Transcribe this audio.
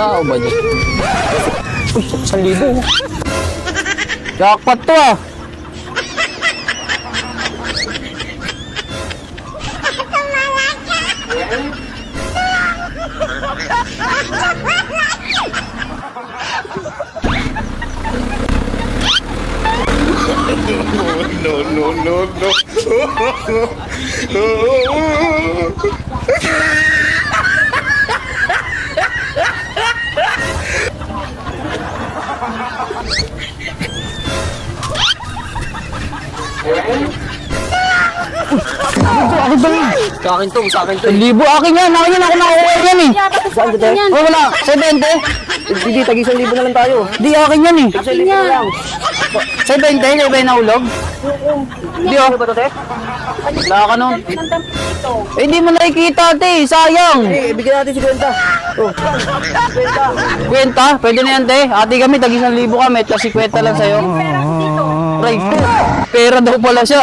tao ba dyan? Uy, 1,000. Jackpot to ah. Ako ba yun? Sa akin to, sa akin to. 1,000, akin yan, ako nakukuha yan eh. Saan ka tayo? Oh, wala, 70. Hindi, tag 1,000 na lang tayo. Di, akin yan eh. Tag 1,000 na lang. 70, kayo ba yung nahulog? Hindi oh. Ano ba to, te? Wala ka nun. Eh, di mo nakikita, te, sayang. Eh, bigyan natin 50. Oh. 50. Kwenta, pwede na yan, te. Ate kami, tag 1,000 kami, tapos 50 lang sa'yo. Right, pera daw pala siya.